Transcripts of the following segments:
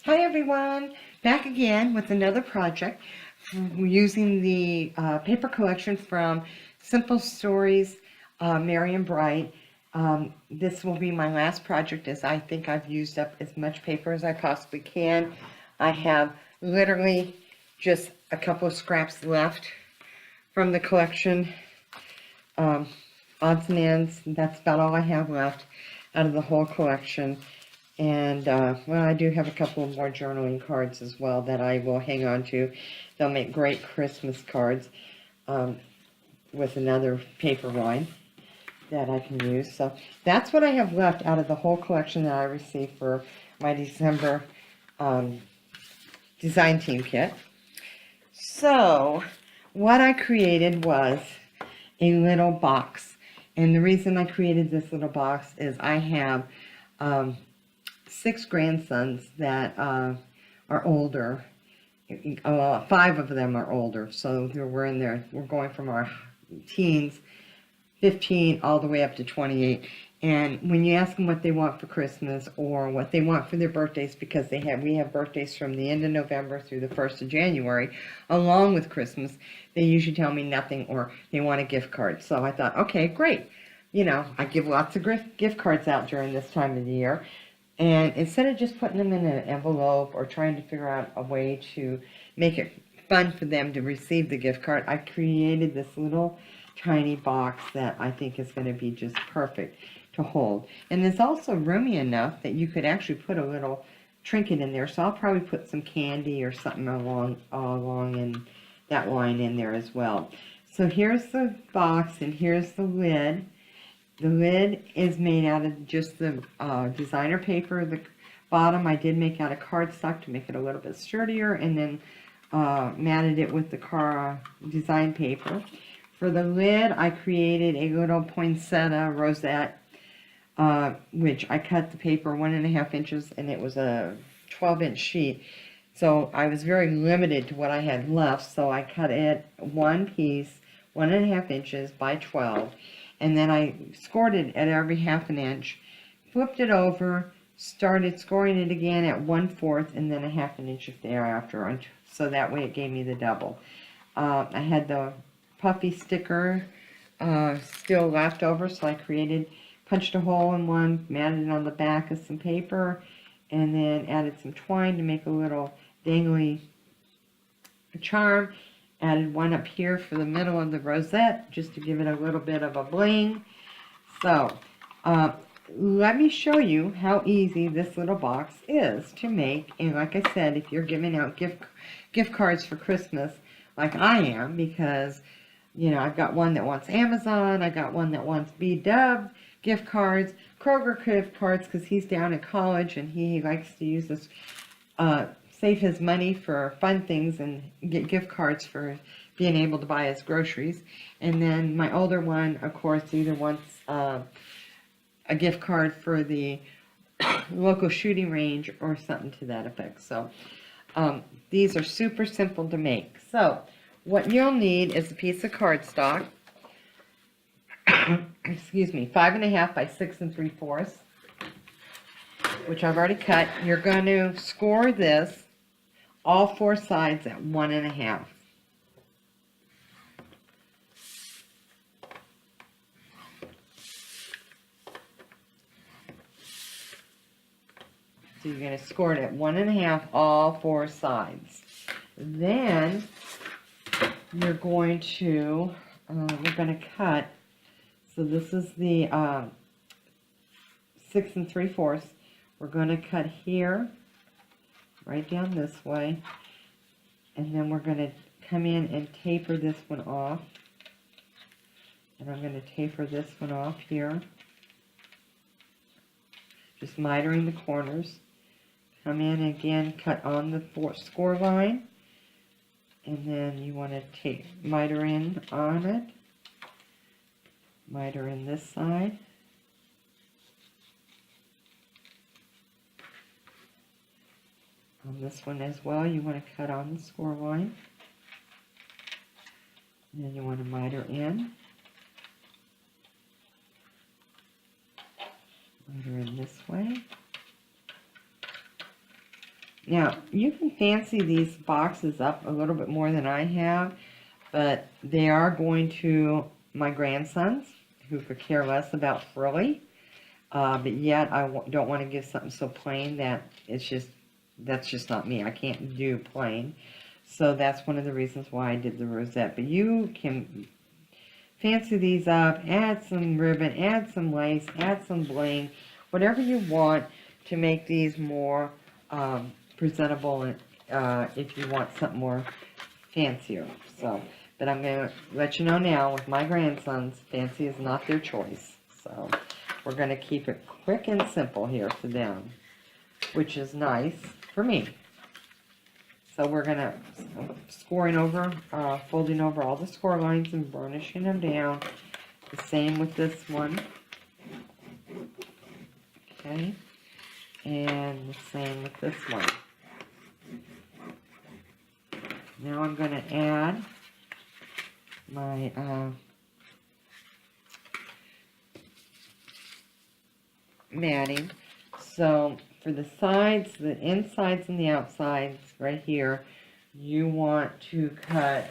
Hi everyone, back again with another project. We're using the paper collection from Simple Stories, Marian Bright. This will be my last project as I think I've used up as much paper as I possibly can. I have literally just a couple of scraps left from the collection. Odds and ends, that's about all I have left out of the whole collection. And, well, I do have a couple of more journaling cards as well that I will hang on to. They'll make great Christmas cards with another paper line that I can use. So that's what I have left out of the whole collection that I received for my December design team kit. So what I created was a little box. And the reason I created this little box is I have 6 grandsons that are older. 5 of them are older, so we're going from our teens, 15, all the way up to 28. And when you ask them what they want for Christmas or what they want for their birthdays, because we have birthdays from the end of November through the 1st of January, along with Christmas, they usually tell me nothing or they want a gift card. So I thought, okay, great. You know, I give lots of gift cards out during this time of the year. And instead of just putting them in an envelope or trying to figure out a way to make it fun for them to receive the gift card, I created this little tiny box that I think is going to be just perfect to hold. And it's also roomy enough that you could actually put a little trinket in there. So I'll probably put some candy or something along in that line in there as well. So here's the box and here's the lid. The lid is made out of just the designer paper. The bottom I did make out of cardstock to make it a little bit sturdier, and then matted it with the design paper. For the lid, I created a little poinsettia rosette, which I cut the paper 1.5 inches, and it was a 12-inch sheet. So I was very limited to what I had left, so I cut it one piece, 1.5 inches by 12. And then I scored it at every 1/2 inch, flipped it over, started scoring it again at 1/4, and then 1/2 inch thereafter, so that way it gave me the double. I had the puffy sticker still left over, so I punched a hole in one, matted it on the back of some paper, and then added some twine to make a little dangly charm. Added one up here for the middle of the rosette, just to give it a little bit of a bling. So, let me show you how easy this little box is to make. And like I said, if you're giving out gift cards for Christmas, like I am, because, you know, I've got one that wants Amazon, I got one that wants B-Dub gift cards, Kroger gift cards, because he's down in college and he likes to use this save his money for fun things and get gift cards for being able to buy his groceries. And then my older one, of course, either wants a gift card for the local shooting range or something to that effect. So these are super simple to make. So what you'll need is a piece of cardstock, excuse me, 5.5 by 6 3/4, which I've already cut. You're going to score this all 4 sides at 1.5. So you're going to score it at 1.5 all 4 sides. Then you're going to, we're going to cut, so this is the 6 3/4. We're going to cut here, right down this way, and then we're going to come in and taper this one off, and I'm going to taper this one off here, just mitering the corners. Come in again, cut on the score line, and then you want to miter in on it, miter in this side, on this one as well. You want to cut on the score line, and then you want to miter in, miter in this way, Now, you can fancy these boxes up a little bit more than I have, but they are going to my grandsons, who could care less about frilly. But yet don't want to give something so plain that that's just not me. I can't do plain. So that's one of the reasons why I did the rosette. But you can fancy these up, add some ribbon, add some lace, add some bling, whatever you want to make these more presentable, if you want something more fancier. So, but I'm going to let you know now, with my grandsons, fancy is not their choice. So we're going to keep it quick and simple here for them, which is nice for me. So we're going to folding over all the score lines and burnishing them down. The same with this one. Okay. And the same with this one. Now I'm going to add my matting. So for the sides, the insides and the outsides right here, you want to cut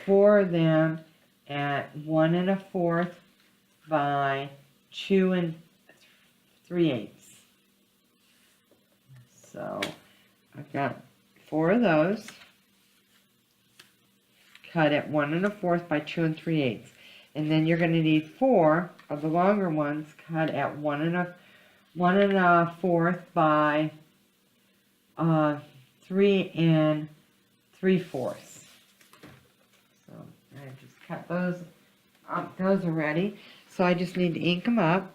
4 of them at 1 1/4 by 2 3/8. So I've got 4 of those cut at 1 1/4 by 2 3/8. And then you're going to need 4 of the longer ones cut at 1 1/4 by 3 3/4. So I just cut those up. Those are ready. So I just need to ink them up.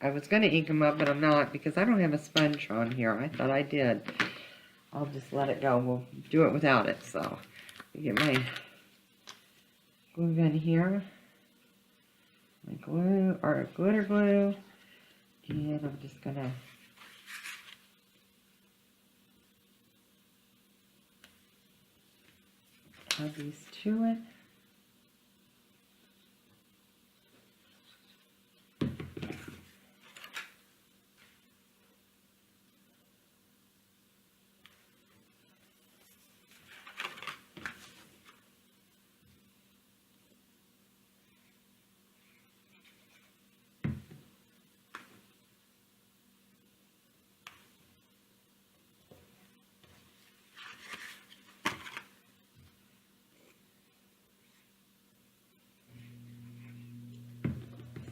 I was going to ink them up, but I'm not, because I don't have a sponge on here. I thought I did. I'll just let it go. We'll do it without it. So get my glue gun here, my glue, or glitter glue, and I'm just going to add these to it.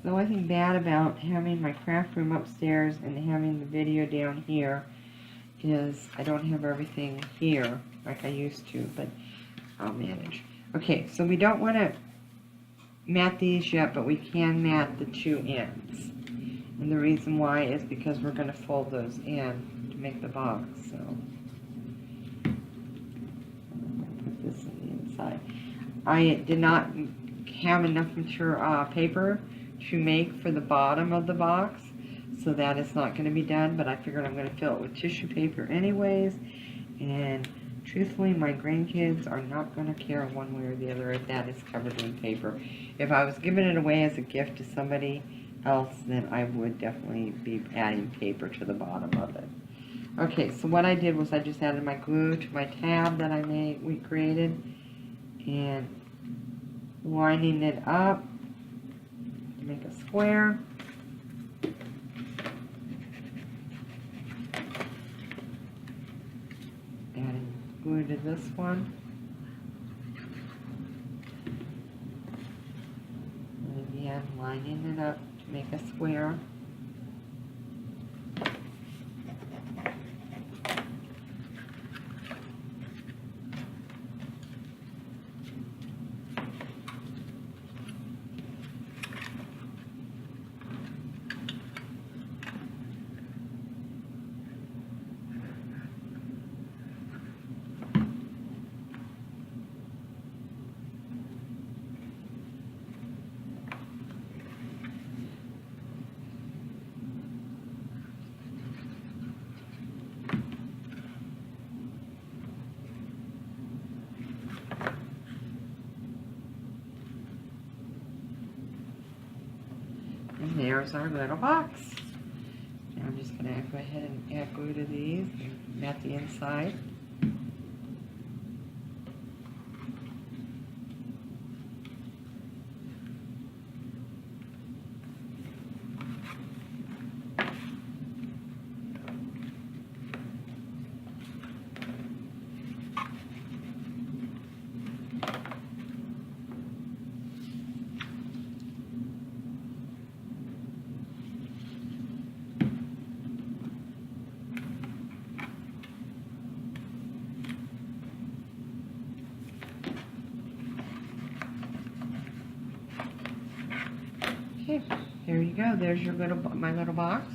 The only thing bad about having my craft room upstairs and having the video down here is I don't have everything here like I used to, but I'll manage. Okay, so we don't want to mat these yet, but we can mat the 2 ends. And the reason why is because we're going to fold those in to make the box. So put this on the inside. I did not have enough mature paper to make for the bottom of the box, so that is not going to be done, but I figured I'm going to fill it with tissue paper anyways, and truthfully my grandkids are not going to care one way or the other if that is covered in paper. If I was giving it away as a gift to somebody else, then I would definitely be adding paper to the bottom of it. Okay, so what I did was I just added my glue to my tab that we created, and lining it up to make a square. Adding glue to this one. And again, lining it up to make a square. there's our little box. Now I'm just going to go ahead and add glue to these and mat the inside. Okay, there you go. There's your my little box.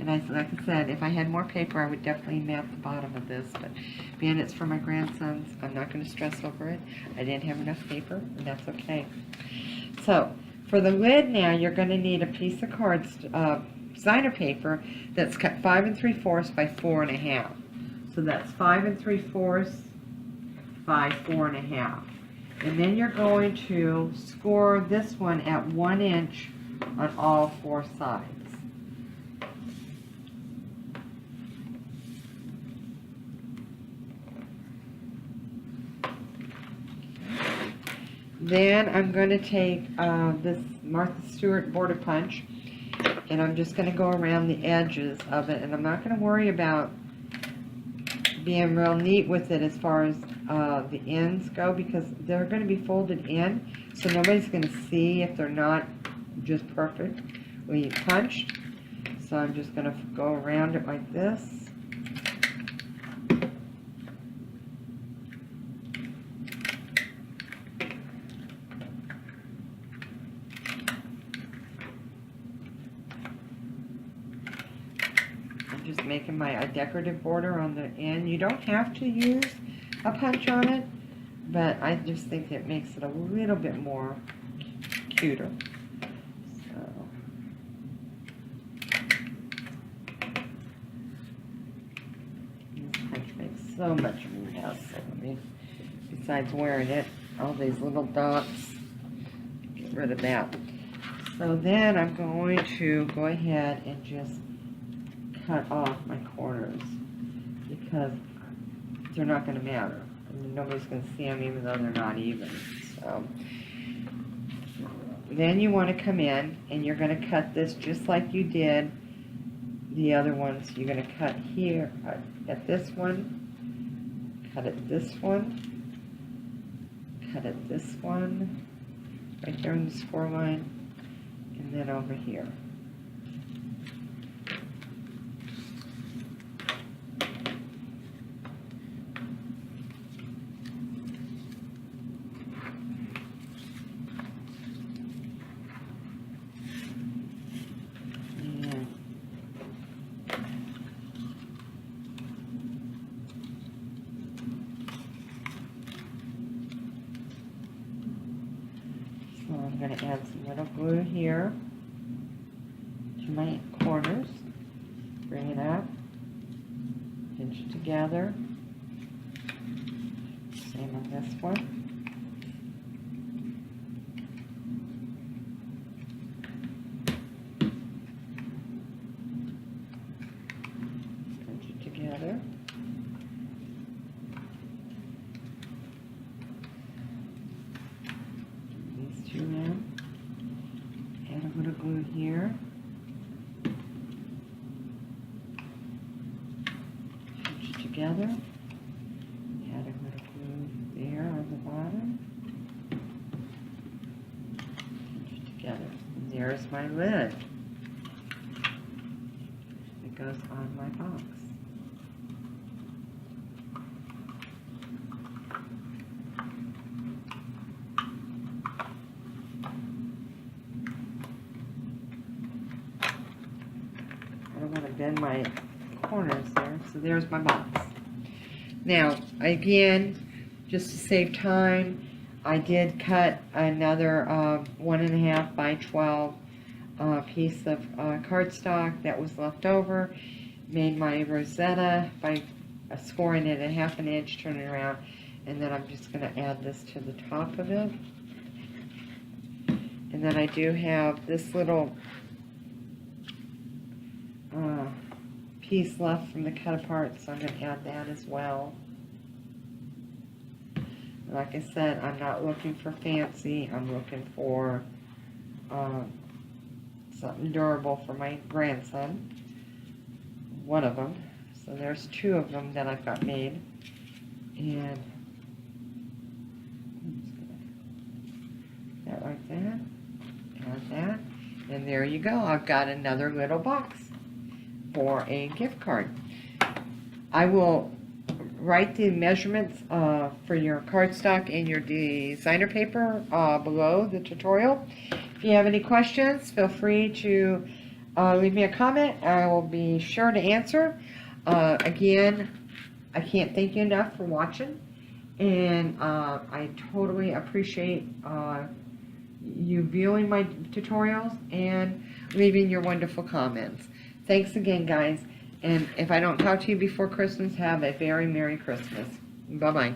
And like I said, if I had more paper, I would definitely mat the bottom of this. But being it's for my grandsons, I'm not going to stress over it. I didn't have enough paper, and that's okay. So for the lid now, you're going to need a piece of designer paper that's cut 5 3/4 by 4 1/2. So that's 5 3/4 by 4 1/2. And then you're going to score this one at 1 inch on all 4 sides. Then I'm going to take this Martha Stewart border punch, and I'm just going to go around the edges of it, and I'm not going to worry about being real neat with it as far as the ends go, because they're going to be folded in, so nobody's going to see if they're not just perfectly punched. So I'm just going to go around it like this. Just making a decorative border on the end. You don't have to use a punch on it, but I just think it makes it a little bit more cuter. So this punch makes so much mess. Besides wearing it, all these little dots, get rid of that. So then I'm going to go ahead and just cut off my corners, because they're not going to matter. I mean, nobody's going to see them even though they're not even. So then you want to come in and you're going to cut this just like you did the other ones. You're going to cut here at this one, cut at this one, cut at this one, right there in the score line, and then over here. I'm going to add some little glue here to my corners. Bring it up, pinch it together. Same on this one. Pinch it together. Now, add a little glue here, pinch it together, add a little glue there on the bottom, pinch it together, and there's my lid. It goes on my box. I want to bend my corners there. So there's my box. Now, again, just to save time, I did cut another 1.5 by 12 piece of cardstock that was left over. Made my Rosetta by scoring it at 1/2 inch, turning it around, and then I'm just going to add this to the top of it. And then I do have this little piece left from the cut apart, so I'm going to add that as well. Like I said, I'm not looking for fancy. I'm looking for something durable for my grandson. One of them. So there's two of them that I've got made. And that like that. Add that. And there you go. I've got another little box for a gift card. I will write the measurements for your cardstock and your designer paper below the tutorial. If you have any questions, feel free to leave me a comment. I will be sure to answer. Again, I can't thank you enough for watching, and I totally appreciate you viewing my tutorials and leaving your wonderful comments. Thanks again, guys. And if I don't talk to you before Christmas, have a very Merry Christmas. Bye-bye.